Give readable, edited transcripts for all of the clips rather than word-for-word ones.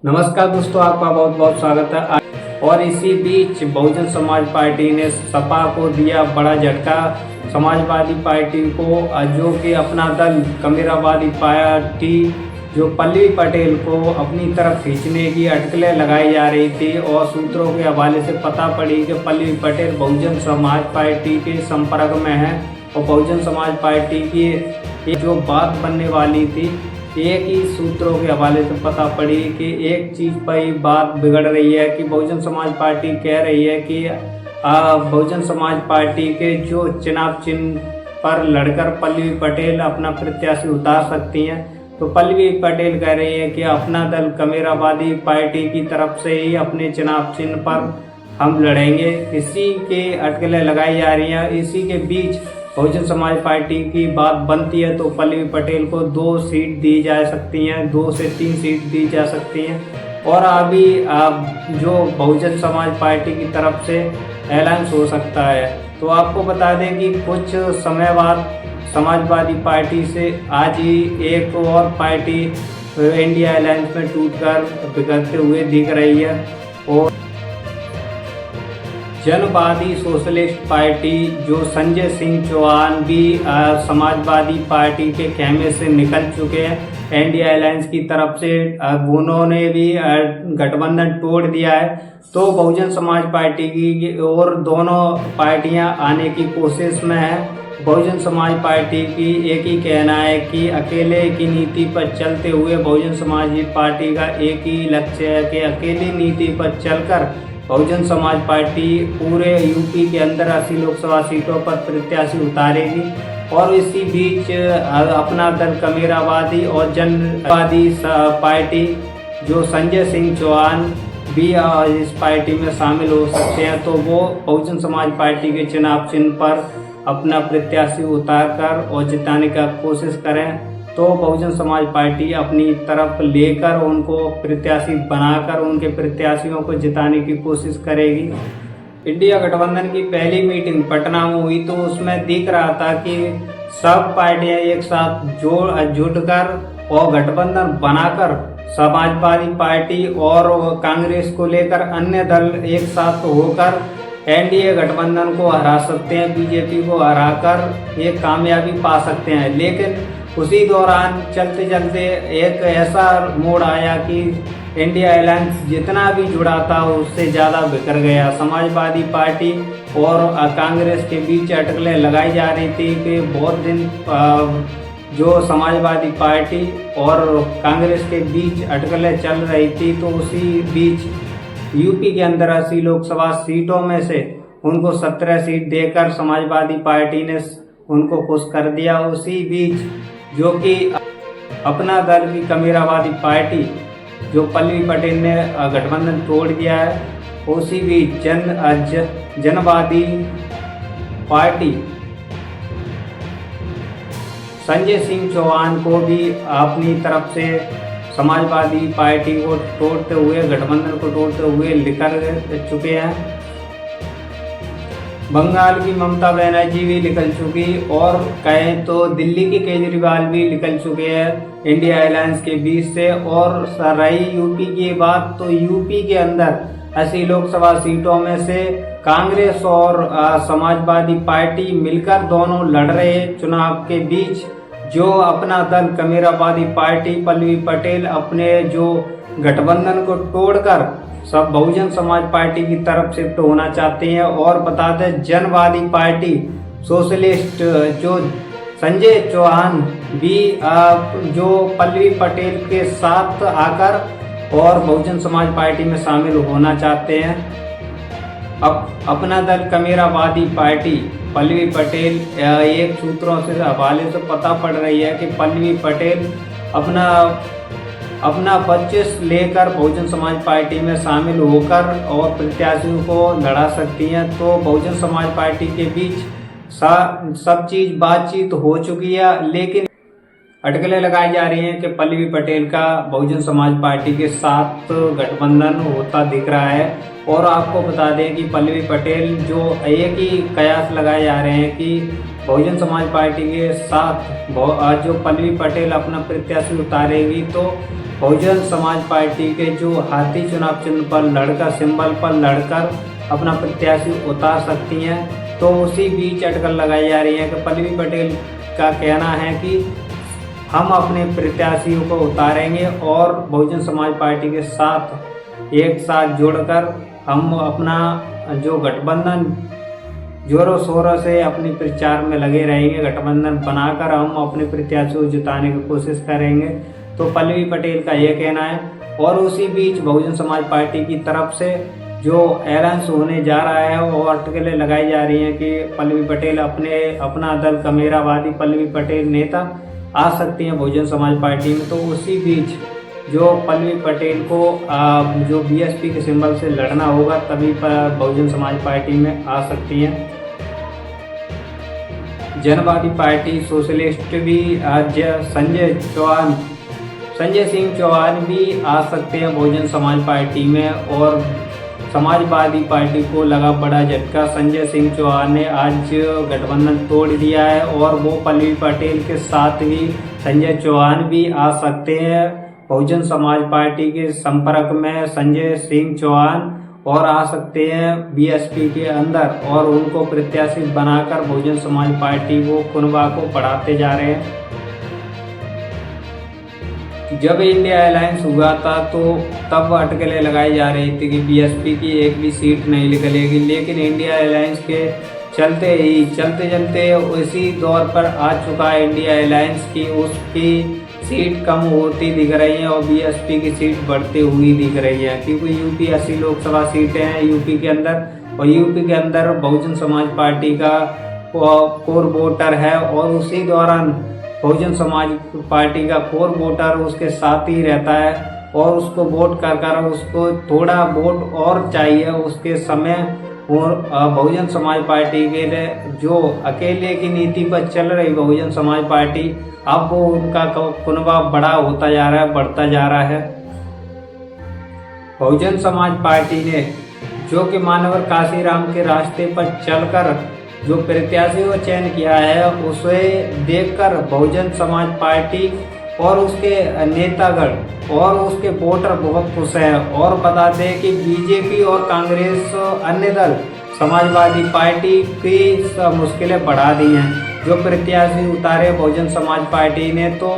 नमस्कार दोस्तों, आपका बहुत बहुत स्वागत है। और इसी बीच बहुजन समाज पार्टी ने सपा को दिया बड़ा झटका। समाजवादी पार्टी को जो कि अपना दल कमेरावादी पार्टी जो पल्लवी पटेल को अपनी तरफ खींचने की अटकलें लगाई जा रही थी और सूत्रों के हवाले से पता पड़ी कि पल्लवी पटेल बहुजन समाज पार्टी के संपर्क में है और बहुजन समाज पार्टी की जो बात बनने वाली थी, एक ही सूत्रों के हवाले से पता पड़ी कि एक चीज पर ही बात बिगड़ रही है कि बहुजन समाज पार्टी कह रही है कि बहुजन समाज पार्टी के जो चुनाव चिन्ह पर लड़कर पल्लवी पटेल अपना प्रत्याशी उतार सकती हैं। तो पल्लवी पटेल कह रही है कि अपना दल कमेरावादी पार्टी की तरफ से ही अपने चुनाव चिन्ह पर हम लड़ेंगे। इसी के अटकलें लगाई जा रही हैं। इसी के बीच बहुजन समाज पार्टी की बात बनती है तो पल्लवी पटेल को 2 सीट दी जा सकती हैं, 2 से 3 सीट दी जा सकती हैं। और अभी जो बहुजन समाज पार्टी की तरफ से ऐलान हो सकता है। तो आपको बता दें कि कुछ समय बाद समाजवादी पार्टी से आज ही एक और पार्टी इंडिया अलायंस में टूटकर बिखरते हुए दिख रही है। और जनवादी सोशलिस्ट पार्टी जो संजय सिंह चौहान भी समाजवादी पार्टी के खेमे से निकल चुके हैं इंडिया अलायंस की तरफ से, उन्होंने भी गठबंधन तोड़ दिया है। तो बहुजन समाज पार्टी की और दोनों पार्टियां आने की कोशिश में है। बहुजन समाज पार्टी की एक ही कहना है कि अकेले की नीति पर चलते हुए बहुजन समाज पार्टी का एक ही लक्ष्य है कि अकेली नीति पर चलकर बहुजन समाज पार्टी पूरे यूपी के अंदर 80 लोकसभा सीटों पर प्रत्याशी उतारेगी। और इसी बीच अपना दल कमेरावादी और जनवादी पार्टी जो संजय सिंह चौहान भी इस पार्टी में शामिल हो सकते हैं। तो वो बहुजन समाज पार्टी के चुनाव चिन्ह पर अपना प्रत्याशी उतारकर और जिताने का कोशिश करें। तो बहुजन समाज पार्टी अपनी तरफ लेकर उनको प्रत्याशी बनाकर उनके प्रत्याशियों को जिताने की कोशिश करेगी। इंडिया गठबंधन की पहली मीटिंग पटना में हुई तो उसमें दिख रहा था कि सब पार्टियां एक साथ जुटकर और गठबंधन बनाकर समाजवादी पार्टी और कांग्रेस को लेकर अन्य दल एक साथ होकर एनडीए गठबंधन को हरा सकते हैं, बीजेपी को हराकर एक कामयाबी पा सकते हैं। लेकिन उसी दौरान चलते चलते एक ऐसा मोड़ आया कि इंडिया अलायंस जितना भी जुड़ा था उससे ज़्यादा बिखर गया। समाजवादी पार्टी और कांग्रेस के बीच अटकलें लगाई जा रही थी कि बहुत दिन जो समाजवादी पार्टी और कांग्रेस के बीच अटकलें चल रही थी। तो उसी बीच यूपी के अंदर 80 लोकसभा सीटों में से उनको 17 सीट देकर समाजवादी पार्टी ने उनको खुश कर दिया। उसी बीच जो कि अपना दल की कमेरावादी पार्टी जो पल्लवी पटेल ने गठबंधन तोड़ दिया है, उसी बीच जनवादी पार्टी संजय सिंह चौहान को भी अपनी तरफ से समाजवादी पार्टी को तोड़ते हुए, गठबंधन को तोड़ते हुए निकल चुके हैं। बंगाल की ममता बनर्जी भी निकल चुकी और कहें तो दिल्ली के केजरीवाल भी निकल चुके हैं इंडिया अलायंस के बीच से। और रही यूपी की बात तो यूपी के अंदर 80 लोकसभा सीटों में से कांग्रेस और समाजवादी पार्टी मिलकर दोनों लड़ रहे चुनाव के बीच। जो अपना दल कमेरावादी पार्टी पल्लवी पटेल अपने जो गठबंधन को तोड़कर सब बहुजन समाज पार्टी की तरफ शिफ्ट होना चाहते हैं। और बता दें जनवादी पार्टी सोशलिस्ट जो संजय चौहान भी जो पल्लवी पटेल के साथ आकर और बहुजन समाज पार्टी में शामिल होना चाहते हैं। अब अपना दल कमेरावादी पार्टी पल्लवी पटेल एक सूत्रों से हवाले से पता पड़ रही है कि पल्लवी पटेल अपना वर्चस्व लेकर बहुजन समाज पार्टी में शामिल होकर और प्रत्याशियों को लड़ा सकती हैं। तो बहुजन समाज पार्टी के बीच सब चीज बातचीत हो चुकी है, लेकिन अटकलें लगाई जा रही हैं कि पल्लवी पटेल का बहुजन समाज पार्टी के साथ गठबंधन होता दिख रहा है। और आपको बता दें कि पल्लवी पटेल जो एक ही कयास लगाए जा रहे हैं कि बहुजन समाज पार्टी के साथ जो पल्लवी पटेल अपना प्रत्याशी उतारेगी तो बहुजन समाज पार्टी के जो हाथी चुनाव चिन्ह पर लड़कर सिंबल पर लड़कर अपना प्रत्याशी उतार सकती हैं। तो उसी बीच अटकल लगाई जा रही है कि पल्लवी पटेल का कहना है कि हम अपने प्रत्याशियों को उतारेंगे और बहुजन समाज पार्टी के साथ एक साथ जोड़कर हम अपना जो गठबंधन जोरों शोरों से अपनी प्रचार में लगे रहेंगे। गठबंधन बनाकर हम अपने प्रत्याशियों को जिताने की कोशिश करेंगे। तो पल्लवी पटेल का ये कहना है। और उसी बीच बहुजन समाज पार्टी की तरफ से जो अलायंस होने जा रहा है और अटकलें लगाई जा रही हैं कि पल्लवी पटेल अपना दल कमेरावादी पल्लवी पटेल नेता आ सकती हैं बहुजन समाज पार्टी में। तो उसी बीच जो पल्लवी पटेल को जो बीएसपी के सिंबल से लड़ना होगा तभी बहुजन समाज पार्टी में आ सकती हैं। जनवादी पार्टी सोशलिस्ट भी संजय सिंह चौहान भी आ सकते हैं बहुजन समाज पार्टी में। और समाजवादी पार्टी को लगा बड़ा झटका। संजय सिंह चौहान ने आज गठबंधन तोड़ दिया है और वो पल्लवी पटेल के साथ ही संजय चौहान भी आ सकते हैं बहुजन समाज पार्टी के संपर्क में। संजय सिंह चौहान और आ सकते हैं बीएसपी के अंदर और उनको प्रत्याशी बनाकर बहुजन समाज पार्टी को कुनबा को बढ़ाते जा रहे हैं। जब इंडिया अलायंस हुआ था तो तब अटकलें लगाई जा रही थी कि बीएसपी की एक भी सीट नहीं निकलेगी, लेकिन इंडिया अलायंस के चलते उसी दौर पर आ चुका है इंडिया अलायंस की उसकी सीट कम होती दिख रही है और बीएसपी की सीट बढ़ती हुई दिख रही है। क्योंकि यूपी 80 लोकसभा सीटें हैं यूपी के अंदर और यूपी के अंदर बहुजन समाज पार्टी का कोर वोटर है और उसी दौरान बहुजन समाज पार्टी का कोर वोटर उसके साथ ही रहता है और उसको वोट कर उसको थोड़ा वोट और चाहिए उसके समय। और बहुजन समाज पार्टी के लिए जो अकेले की नीति पर चल रही बहुजन समाज पार्टी अब वो उनका कुनबा बड़ा होता जा रहा है, बढ़ता जा रहा है। बहुजन समाज पार्टी ने जो कि मानवर काशीराम के रास्ते पर चलकर जो प्रत्याशी को चयन किया है उसे देखकर बहुजन समाज पार्टी और उसके नेतागण और उसके वोटर बहुत खुश हैं। और बता दें कि बीजेपी और कांग्रेस अन्य दल समाजवादी पार्टी की मुश्किलें बढ़ा दी हैं। जो प्रत्याशी उतारे बहुजन समाज पार्टी ने तो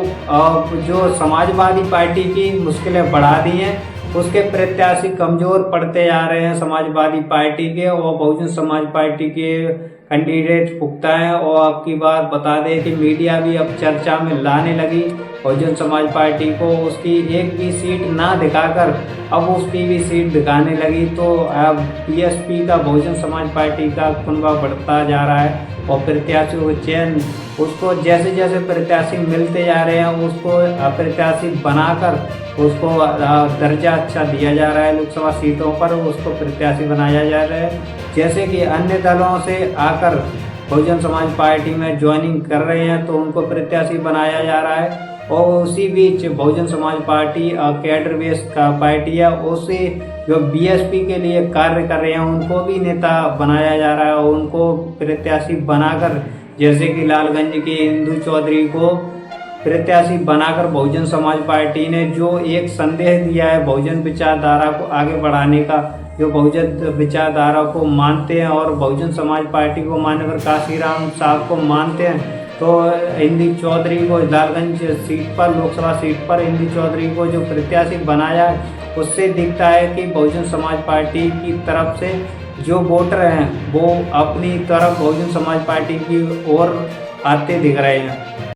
जो समाजवादी पार्टी की मुश्किलें बढ़ा दी हैं उसके प्रत्याशी कमजोर पड़ते जा रहे हैं समाजवादी पार्टी के और बहुजन समाज पार्टी के कैंडिडेट पुख्ता हैं। और आपकी बात बता दें कि मीडिया भी अब चर्चा में लाने लगी बहुजन समाज पार्टी को उसकी एक भी सीट ना दिखाकर अब उसकी भी सीट दिखाने लगी। तो अब बीएसपी का बहुजन समाज पार्टी का कुनबा बढ़ता जा रहा है और प्रत्याशियों को चयन उसको जैसे जैसे प्रत्याशी मिलते जा रहे हैं उसको प्रत्याशी बनाकर उसको दर्जा अच्छा दिया जा रहा है। लोकसभा सीटों पर उसको प्रत्याशी बनाया जा रहा है। जैसे कि अन्य दलों से आकर बहुजन समाज पार्टी में ज्वाइनिंग कर रहे हैं तो उनको प्रत्याशी बनाया जा रहा है। और उसी बीच Bahujan Samaj party cadre base का पार्टी है उसे जो बीएसपी के लिए कार्य कर रहे हैं उनको भी नेता बनाया जा रहा है और उनको प्रत्याशी बनाकर जैसे कि लालगंज के इंदू चौधरी को प्रत्याशी बनाकर बहुजन समाज पार्टी ने जो एक संदेश दिया है बहुजन विचारधारा को आगे बढ़ाने का, जो बहुजन विचारधारा को मानते हैं और बहुजन समाज पार्टी को मानकर काशीराम साहब को मानते हैं तो इंदू चौधरी को लालगंज सीट पर लोकसभा सीट पर इंदू चौधरी को जो प्रत्याशी बनाया है उससे दिखता है कि बहुजन समाज पार्टी की तरफ से जो वोटर हैं वो अपनी तरफ बहुजन समाज पार्टी की ओर आते दिख रहे हैं।